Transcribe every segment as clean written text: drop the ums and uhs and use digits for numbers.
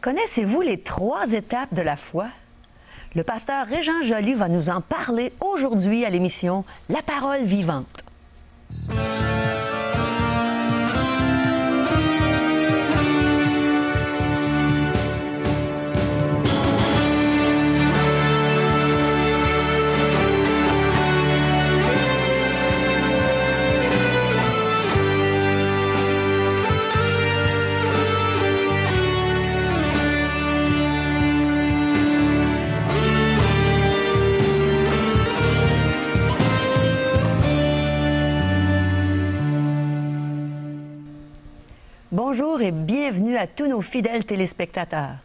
Connaissez-vous les 3 étapes de la foi? Le pasteur Régent Joly va nous en parler aujourd'hui à l'émission La Parole Vivante. Bonjour et bienvenue à tous nos fidèles téléspectateurs.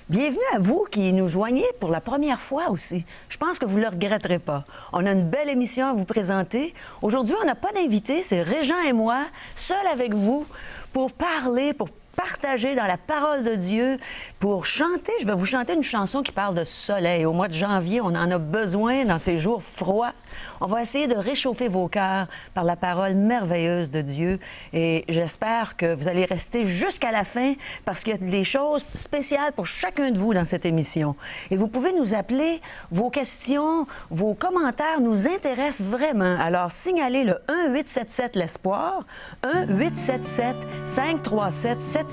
Bienvenue à vous qui nous joignez pour la première fois aussi. Je pense que vous ne le regretterez pas. On a une belle émission à vous présenter. Aujourd'hui, on n'a pas d'invité, c'est Régent et moi, seuls avec vous, pour parler, pour partager dans la parole de Dieu, pour chanter. Je vais vous chanter une chanson qui parle de soleil. Au mois de janvier, on en a besoin dans ces jours froids. On va essayer de réchauffer vos cœurs par la parole merveilleuse de Dieu. Et j'espère que vous allez rester jusqu'à la fin parce qu'il y a des choses spéciales pour chacun de vous dans cette émission. Et vous pouvez nous appeler. Vos questions, vos commentaires nous intéressent vraiment. Alors, signalez le 1-877-L'Espoir, 1-877-537-7647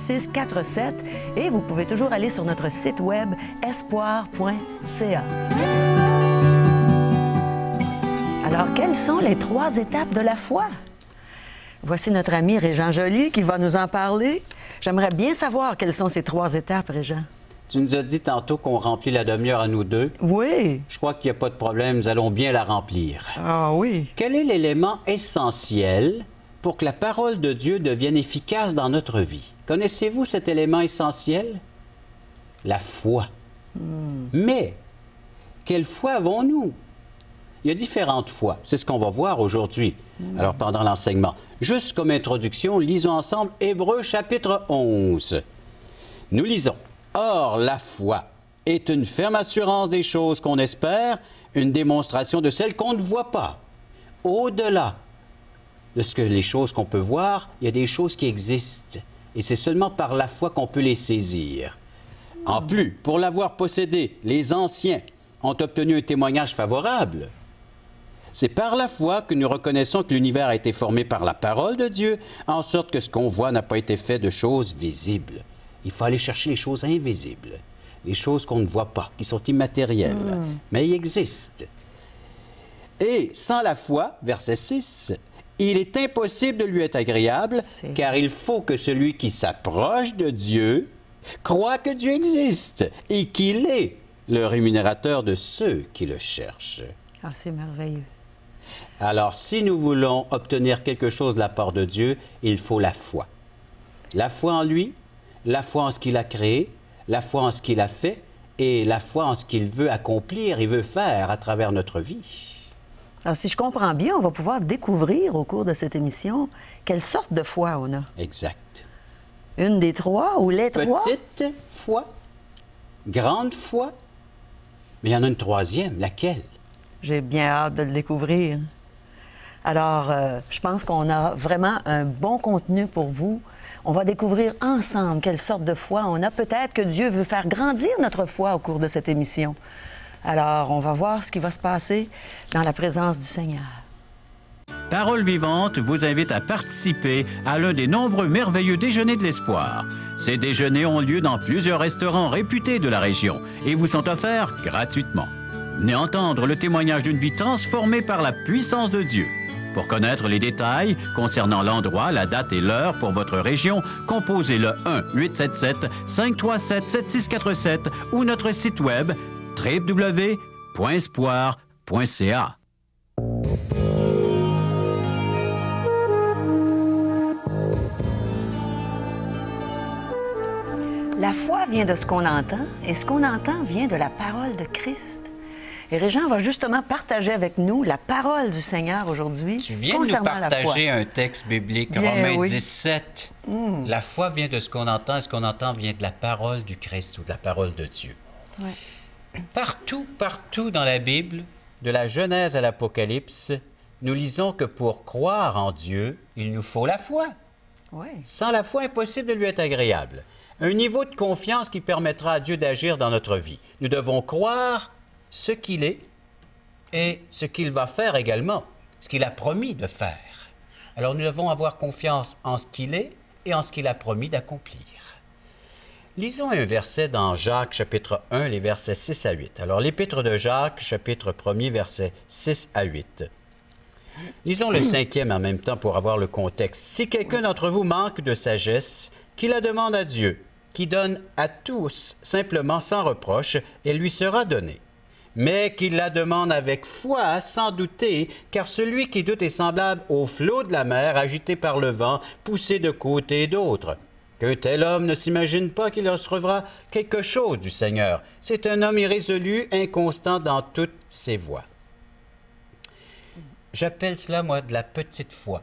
et vous pouvez toujours aller sur notre site web espoir.ca. Alors, quelles sont les 3 étapes de la foi? Voici notre ami Régent Joly qui va nous en parler. J'aimerais bien savoir quelles sont ces 3 étapes, Régent. Tu nous as dit tantôt qu'on remplit la demi-heure à nous deux. Oui. Je crois qu'il n'y a pas de problème, nous allons bien la remplir. Ah oui. Quel est l'élément essentiel pour que la parole de Dieu devienne efficace dans notre vie? Connaissez-vous cet élément essentiel? La foi. Mais, quelle foi avons-nous? Il y a différentes foi. C'est ce qu'on va voir aujourd'hui. Alors, pendant l'enseignement. Juste comme introduction, lisons ensemble Hébreux chapitre 11. Nous lisons. Or, la foi est une ferme assurance des choses qu'on espère, une démonstration de celles qu'on ne voit pas. Au-delà de les choses qu'on peut voir, il y a des choses qui existent. Et c'est seulement par la foi qu'on peut les saisir. En plus, pour l'avoir possédé, les anciens ont obtenu un témoignage favorable. C'est par la foi que nous reconnaissons que l'univers a été formé par la parole de Dieu, en sorte que ce qu'on voit n'a pas été fait de choses visibles. Il faut aller chercher les choses invisibles, les choses qu'on ne voit pas, qui sont immatérielles, mais ils existent. Et sans la foi, verset 6, il est impossible de lui être agréable, car il faut que celui qui s'approche de Dieu croit que Dieu existe et qu'il est le rémunérateur de ceux qui le cherchent. Ah, c'est merveilleux. Alors, si nous voulons obtenir quelque chose de la part de Dieu, il faut la foi. La foi en lui, la foi en ce qu'il a créé, la foi en ce qu'il a fait et la foi en ce qu'il veut accomplir et veut faire à travers notre vie. Alors, si je comprends bien, on va pouvoir découvrir au cours de cette émission quelle sorte de foi on a. Exact. Une des 3 ou les 3? Petite foi, grande foi, mais il y en a une 3e, laquelle? J'ai bien hâte de le découvrir. Alors, je pense qu'on a vraiment un bon contenu pour vous. On va découvrir ensemble quelle sorte de foi on a. Peut-être que Dieu veut faire grandir notre foi au cours de cette émission. Alors, on va voir ce qui va se passer dans la présence du Seigneur. Parole Vivante vous invite à participer à l'un des nombreux merveilleux déjeuners de l'espoir. Ces déjeuners ont lieu dans plusieurs restaurants réputés de la région et vous sont offerts gratuitement. Venez entendre le témoignage d'une vie transformée par la puissance de Dieu. Pour connaître les détails concernant l'endroit, la date et l'heure pour votre région, composez le 1-877-537-7647 ou notre site web www.espoir.ca. La foi vient de ce qu'on entend, et ce qu'on entend vient de la parole de Christ. Et Régent va justement partager avec nous la parole du Seigneur aujourd'hui. Tu viens de nous partager un texte biblique, Romains 17. La foi vient de ce qu'on entend, et ce qu'on entend vient de la parole du Christ ou de la parole de Dieu. Ouais. Partout dans la Bible, de la Genèse à l'Apocalypse, nous lisons que pour croire en Dieu, il nous faut la foi. Oui. Sans la foi, impossible de lui être agréable. un niveau de confiance qui permettra à Dieu d'agir dans notre vie. Nous devons croire ce qu'il est et ce qu'il va faire également, ce qu'il a promis de faire. Alors nous devons avoir confiance en ce qu'il est et en ce qu'il a promis d'accomplir. Lisons un verset dans Jacques chapitre 1, les versets 6 à 8. Alors l'épître de Jacques, chapitre 1er, versets 6 à 8. Lisons le 5e en même temps pour avoir le contexte. « Si quelqu'un d'entre vous manque de sagesse, qu'il la demande à Dieu, qui donne à tous simplement sans reproche, elle lui sera donnée. Mais qu'il la demande avec foi, sans douter, car celui qui doute est semblable au flot de la mer agité par le vent, poussé de côté et d'autre. Qu'un tel homme ne s'imagine pas qu'il recevra quelque chose du Seigneur. C'est un homme irrésolu, inconstant dans toutes ses voies. » J'appelle cela, moi, de la petite foi.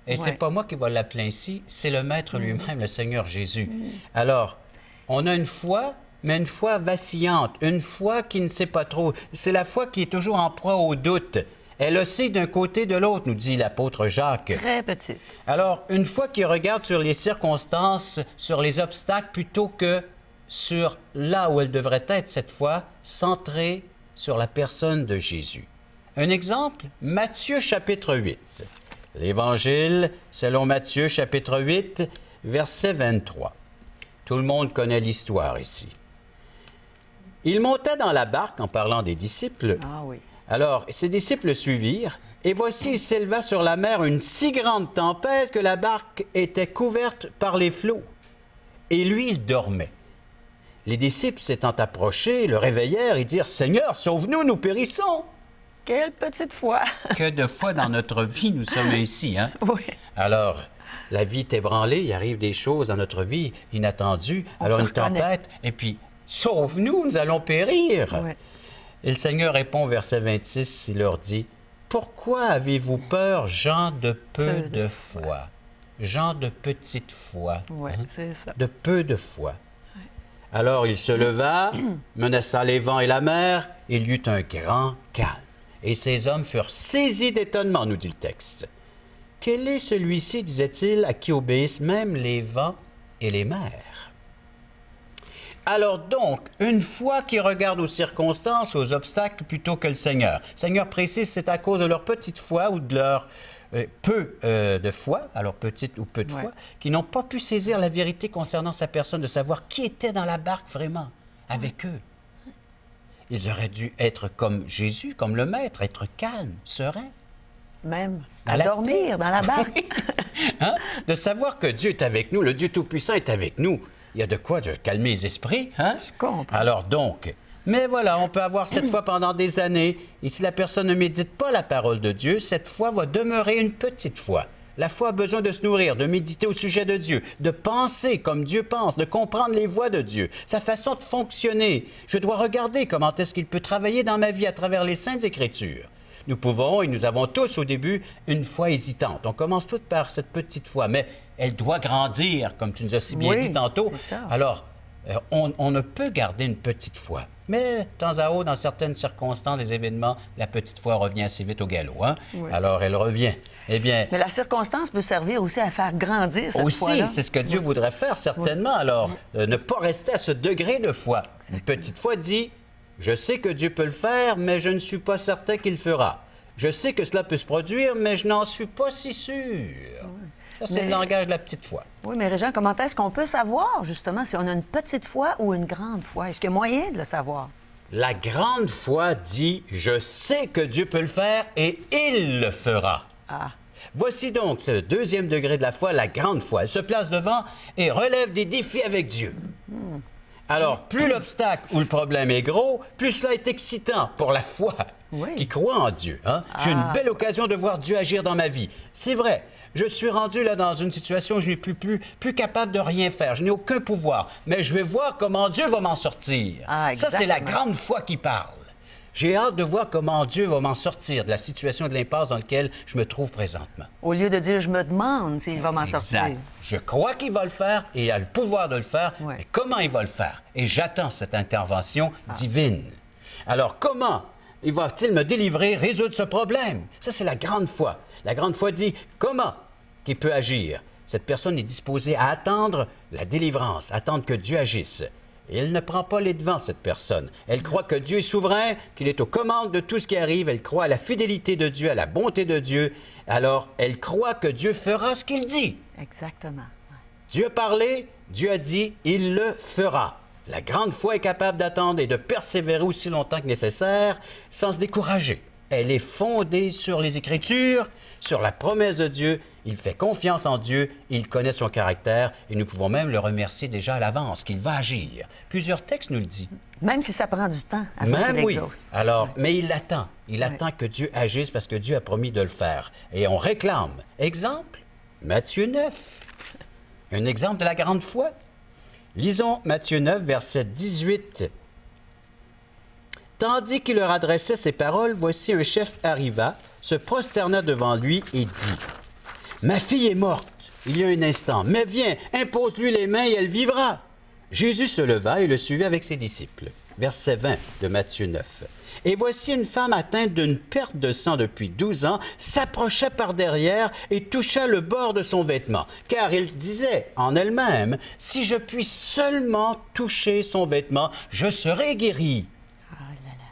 Et c'est pas moi qui va l'appeler ainsi, c'est le Maître lui-même, le Seigneur Jésus. Alors, on a une foi, mais une foi vacillante, une foi qui ne sait pas trop. C'est la foi qui est toujours en proie au doute. Elle oscille d'un côté de l'autre, nous dit l'apôtre Jacques. Très petite. Alors, une foi qui regarde sur les circonstances, sur les obstacles, plutôt que sur là où elle devrait être, cette fois, centrée sur la personne de Jésus. Un exemple, Matthieu chapitre 8. L'Évangile selon Matthieu chapitre 8, verset 23. Tout le monde connaît l'histoire ici. Il monta dans la barque en parlant des disciples. Ah oui. Alors, ses disciples suivirent, et voici, il s'éleva sur la mer une si grande tempête que la barque était couverte par les flots. Et lui, il dormait. Les disciples s'étant approchés, le réveillèrent et dirent, « Seigneur, sauve-nous, nous périssons! » Quelle petite foi! Que de fois dans notre vie nous sommes ainsi, hein? Oui. Alors, la vie est ébranlée, il arrive des choses dans notre vie inattendues, alors une tempête, et puis, sauve-nous, nous allons périr! Oui. Et le Seigneur répond, verset 26, il leur dit, « Pourquoi avez-vous peur, gens de peu de foi? » Gens de petite foi. Oui, c'est ça. De peu de foi. Alors il se leva, menaça les vents et la mer, il y eut un grand calme. Et ces hommes furent saisis d'étonnement, nous dit le texte. Quel est celui-ci, disait-il, à qui obéissent même les vents et les mers? Alors donc, une foi qui regarde aux circonstances, aux obstacles, plutôt que le Seigneur. Le Seigneur précise, c'est à cause de leur petite foi ou de leur peu de foi, alors petite ou peu de foi, qui n'ont pas pu saisir la vérité concernant sa personne, de savoir qui était dans la barque vraiment, avec eux. Ils auraient dû être comme Jésus, comme le Maître, être calmes, sereins. Même à dormir dans la barque. Hein? De savoir que Dieu est avec nous, le Dieu Tout-Puissant est avec nous. Il y a de quoi de calmer les esprits. Hein? Je comprends. Alors donc, mais voilà, on peut avoir cette foi pendant des années, et si la personne ne médite pas la parole de Dieu, cette foi va demeurer une petite foi. La foi a besoin de se nourrir, de méditer au sujet de Dieu, de penser comme Dieu pense, de comprendre les voies de Dieu, sa façon de fonctionner. Je dois regarder comment est-ce qu'il peut travailler dans ma vie à travers les Saintes Écritures. Nous pouvons, et nous avons tous au début, une foi hésitante. On commence toutes par cette petite foi, mais elle doit grandir, comme tu nous as si bien dit tantôt. Alors, on ne peut garder une petite foi. Mais, de temps à autre, dans certaines circonstances, des événements, la petite foi revient assez vite au galop. Hein? Oui. Alors, elle revient. Eh bien... Mais la circonstance peut servir aussi à faire grandir cette foi-là. Aussi, c'est ce que Dieu voudrait faire, certainement. Alors, ne pas rester à ce degré de foi. Exactement. Une petite foi dit, je sais que Dieu peut le faire, mais je ne suis pas certain qu'il le fera. Je sais que cela peut se produire, mais je n'en suis pas si sûr. Oui. Ça, c'est le langage de la petite foi. Oui, mais Régent, comment est-ce qu'on peut savoir, justement, si on a une petite foi ou une grande foi? Est-ce qu'il y a moyen de le savoir? La grande foi dit, je sais que Dieu peut le faire et il le fera. Ah. Voici donc ce deuxième degré de la foi, la grande foi. Elle se place devant et relève des défis avec Dieu. Alors, plus l'obstacle ou le problème est gros, plus cela est excitant pour la foi qui croit en Dieu. Hein? J'ai une belle occasion de voir Dieu agir dans ma vie. C'est vrai, je suis rendu là dans une situation où je ne suis plus capable de rien faire. Je n'ai aucun pouvoir, mais je vais voir comment Dieu va m'en sortir. Ça, c'est la grande foi qui parle. J'ai hâte de voir comment Dieu va m'en sortir de la situation de l'impasse dans laquelle je me trouve présentement. Au lieu de dire, je me demande s'il va m'en sortir. Je crois qu'il va le faire et il a le pouvoir de le faire. Mais comment il va le faire? Et j'attends cette intervention divine. Alors, comment il va-t-il me délivrer, résoudre ce problème? Ça, c'est la grande foi. La grande foi dit, comment qu'il peut agir? cette personne est disposée à attendre la délivrance, attendre que Dieu agisse. Et elle ne prend pas les devants, cette personne. Elle croit que Dieu est souverain, qu'il est aux commandes de tout ce qui arrive. Elle croit à la fidélité de Dieu, à la bonté de Dieu. Alors, elle croit que Dieu fera ce qu'il dit. Exactement. Ouais. Dieu a parlé, Dieu a dit, il le fera. La grande foi est capable d'attendre et de persévérer aussi longtemps que nécessaire sans se décourager. Elle est fondée sur les Écritures, sur la promesse de Dieu. Il fait confiance en Dieu, il connaît son caractère et nous pouvons même le remercier déjà à l'avance qu'il va agir. Plusieurs textes nous le disent. Même si ça prend du temps avant Même qu'il oui. exauce. Alors, Ouais. mais il attend. Il attend que Dieu agisse parce que Dieu a promis de le faire. Et on réclame. Exemple, Matthieu 9. Un exemple de la grande foi. Lisons Matthieu 9, verset 18. Tandis qu'il leur adressait ces paroles, voici un chef arriva, se prosterna devant lui et dit, « Ma fille est morte il y a un instant, mais viens, impose-lui les mains et elle vivra. » Jésus se leva et le suivit avec ses disciples. Verset 20 de Matthieu 9. Et voici une femme atteinte d'une perte de sang depuis 12 ans, s'approcha par derrière et toucha le bord de son vêtement, car il disait en elle-même, « Si je puis seulement toucher son vêtement, je serai guérie. »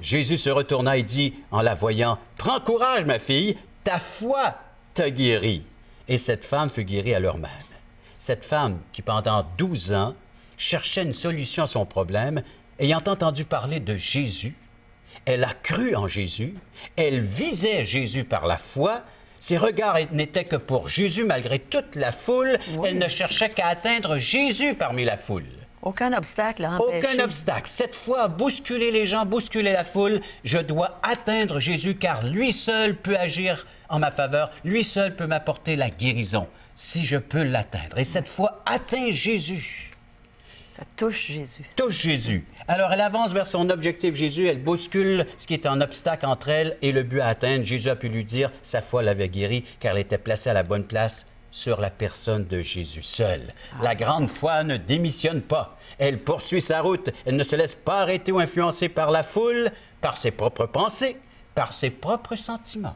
Jésus se retourna et dit, en la voyant, « Prends courage, ma fille, ta foi t'a guérie. » Et cette femme fut guérie à l'heure même. Cette femme qui, pendant 12 ans, cherchait une solution à son problème, ayant entendu parler de Jésus, elle a cru en Jésus, elle visait Jésus par la foi, ses regards n'étaient que pour Jésus malgré toute la foule, Oui. elle ne cherchait qu'à atteindre Jésus parmi la foule. Aucun obstacle à empêcher. Aucun obstacle. Cette fois, bousculer les gens, bousculer la foule, je dois atteindre Jésus car lui seul peut agir en ma faveur, lui seul peut m'apporter la guérison, si je peux l'atteindre. Et cette fois, atteins Jésus. Ça touche Jésus. Touche Jésus. Alors, elle avance vers son objectif, Jésus, elle bouscule ce qui est un obstacle entre elle et le but à atteindre. Jésus a pu lui dire, sa foi l'avait guérie car elle était placée à la bonne place sur la personne de Jésus seul. La grande foi ne démissionne pas. Elle poursuit sa route. Elle ne se laisse pas arrêter ou influencer par la foule, par ses propres pensées, par ses propres sentiments.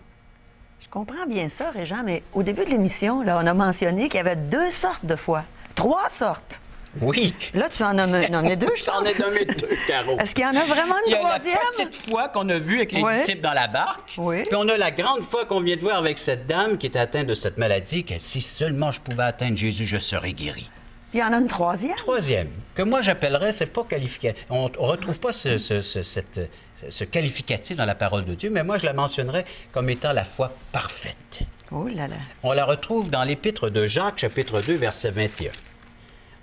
Je comprends bien ça, Régent, mais au début de l'émission, là, on a mentionné qu'il y avait 2 sortes de foi. 3 sortes. Oui. Là, tu en as nommé 2, je pense. J'en ai nommé 2, Caro. Est-ce qu'il y en a vraiment Il une y a la troisième? petite foi qu'on a vue avec les Oui. disciples dans la barque. Oui. Puis on a la grande foi qu'on vient de voir avec cette dame qui est atteinte de cette maladie, que si seulement je pouvais atteindre Jésus, je serais guéri. Il y en a une troisième? Troisième, que moi j'appellerais, c'est pas qualificatif. On ne retrouve pas ce qualificatif dans la parole de Dieu, mais moi je la mentionnerais comme étant la foi parfaite. Oh là là. On la retrouve dans l'épître de Jacques, chapitre 2, verset 21.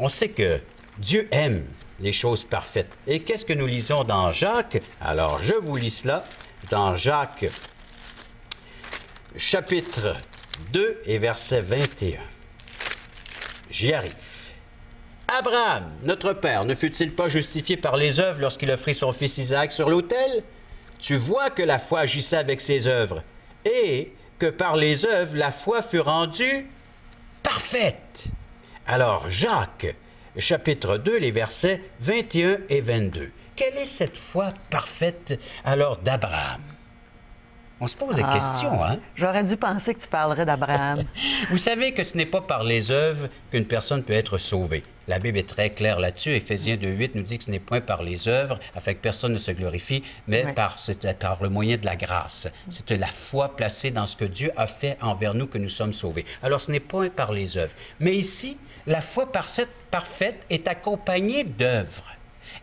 On sait que Dieu aime les choses parfaites. Et qu'est-ce que nous lisons dans Jacques? Alors, je vous lis cela dans Jacques, chapitre 2 et verset 21. J'y arrive. Abraham, notre père, ne fut-il pas justifié par les œuvres lorsqu'il offrit son fils Isaac sur l'autel? Tu vois que la foi agissait avec ses œuvres, et que par les œuvres, la foi fut rendue parfaite. Alors, Jacques, chapitre 2, les versets 21 et 22. Quelle est cette foi parfaite alors d'Abraham? On se pose des questions, hein? J'aurais dû penser que tu parlerais d'Abraham. Vous savez que ce n'est pas par les œuvres qu'une personne peut être sauvée. La Bible est très claire là-dessus. Éphésiens 2.8 nous dit que ce n'est point par les œuvres, afin que personne ne se glorifie, mais Oui. par le moyen de la grâce. C'est la foi placée dans ce que Dieu a fait envers nous que nous sommes sauvés. Alors ce n'est pas par les œuvres. Mais ici, la foi parfaite est accompagnée d'œuvres.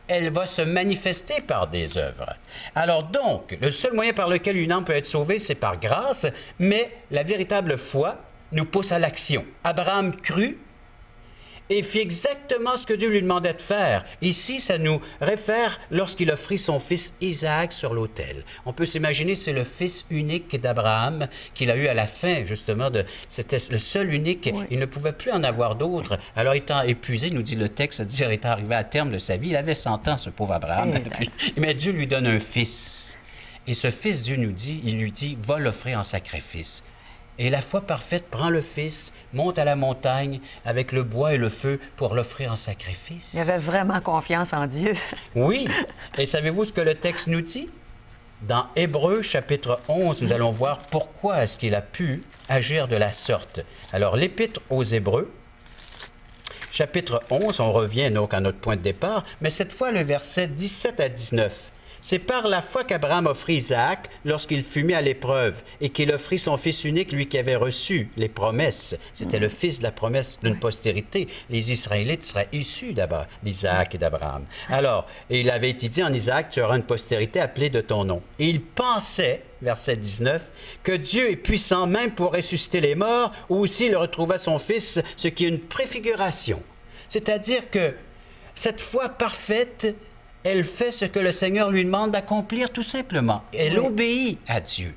Elle va se manifester par des œuvres. Alors donc, le seul moyen par lequel une âme peut être sauvée, c'est par grâce, mais la véritable foi nous pousse à l'action. Abraham crut et fit exactement ce que Dieu lui demandait de faire. Ici, ça nous réfère lorsqu'il offrit son fils Isaac sur l'autel. On peut s'imaginer, c'est le fils unique d'Abraham qu'il a eu à la fin, justement. C'était le seul unique. Oui. Il ne pouvait plus en avoir d'autres. Alors, étant épuisé, nous dit le texte, c'est-à-dire étant arrivé à terme de sa vie, il avait 100 ans, ce pauvre Abraham. Mais Dieu lui donne un fils. Et ce fils, Dieu nous dit, il lui dit, va l'offrir en sacrifice. Et la foi parfaite prend le Fils, monte à la montagne avec le bois et le feu pour l'offrir en sacrifice. Il avait vraiment confiance en Dieu. Oui. Et savez-vous ce que le texte nous dit? Dans Hébreux, chapitre 11, nous allons voir pourquoi est-ce qu'il a pu agir de la sorte. Alors, l'Épître aux Hébreux, chapitre 11, on revient donc à notre point de départ, mais cette fois le verset 17 à 19. C'est par la foi qu'Abraham offrit Isaac lorsqu'il fut mis à l'épreuve et qu'il offrit son fils unique, lui qui avait reçu les promesses. C'était le fils de la promesse d'une postérité. Les Israélites seraient issus d'Isaac et d'Abraham. Alors, il avait été dit en Isaac, tu auras une postérité appelée de ton nom. Et il pensait, verset 19, que Dieu est puissant même pour ressusciter les morts, ou aussi il retrouva son fils, ce qui est une préfiguration. C'est-à-dire que cette foi parfaite, elle fait ce que le Seigneur lui demande d'accomplir tout simplement. Elle obéit à Dieu.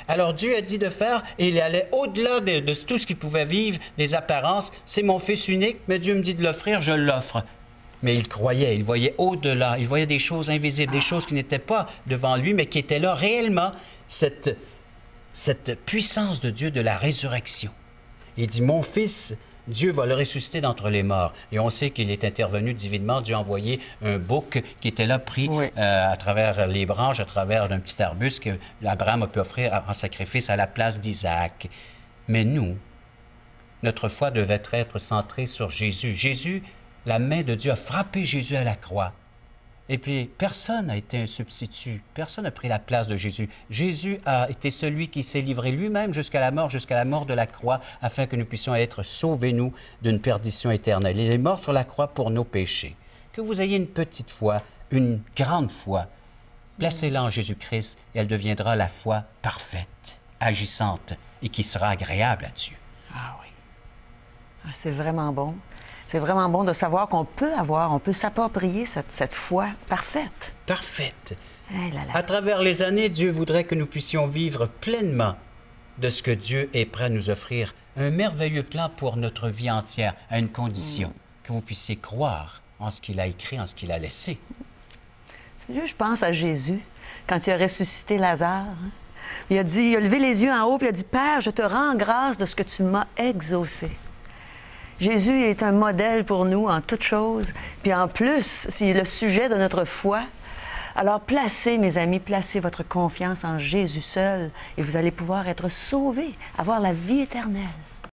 Alors Dieu a dit de faire, et il allait au-delà de tout ce qu'il pouvait vivre, des apparences. C'est mon fils unique, mais Dieu me dit de l'offrir, je l'offre. Mais il croyait, il voyait au-delà, il voyait des choses invisibles, des choses qui n'étaient pas devant lui, mais qui étaient là réellement, cette puissance de Dieu de la résurrection. Il dit, mon fils, Dieu va le ressusciter d'entre les morts. Et on sait qu'il est intervenu divinement. Dieu a envoyé un bouc qui était là pris à travers les branches, à travers d'un petit arbuste que Abraham a pu offrir en sacrifice à la place d'Isaac. Mais nous, notre foi devait être centrée sur Jésus. Jésus, la main de Dieu a frappé Jésus à la croix. Et puis, personne n'a été un substitut. Personne n'a pris la place de Jésus. Jésus a été celui qui s'est livré lui-même jusqu'à la mort de la croix, afin que nous puissions être sauvés, nous, d'une perdition éternelle. Il est mort sur la croix pour nos péchés. Que vous ayez une petite foi, une grande foi, placez-la en Jésus-Christ et elle deviendra la foi parfaite, agissante et qui sera agréable à Dieu. Ah oui. Ah, c'est vraiment bon. C'est vraiment bon de savoir qu'on peut on peut s'approprier cette foi parfaite. Parfaite. Eh là là. À travers les années, Dieu voudrait que nous puissions vivre pleinement de ce que Dieu est prêt à nous offrir. Un merveilleux plan pour notre vie entière, à une condition, que vous puissiez croire en ce qu'il a écrit, en ce qu'il a laissé. Je pense à Jésus, quand il a ressuscité Lazare. Hein? Il a levé les yeux en haut, puis il a dit, Père, je te rends grâce de ce que tu m'as exaucé. Jésus est un modèle pour nous en toutes choses. Puis en plus, c'est le sujet de notre foi. Alors placez, mes amis, placez votre confiance en Jésus seul et vous allez pouvoir être sauvés, avoir la vie éternelle.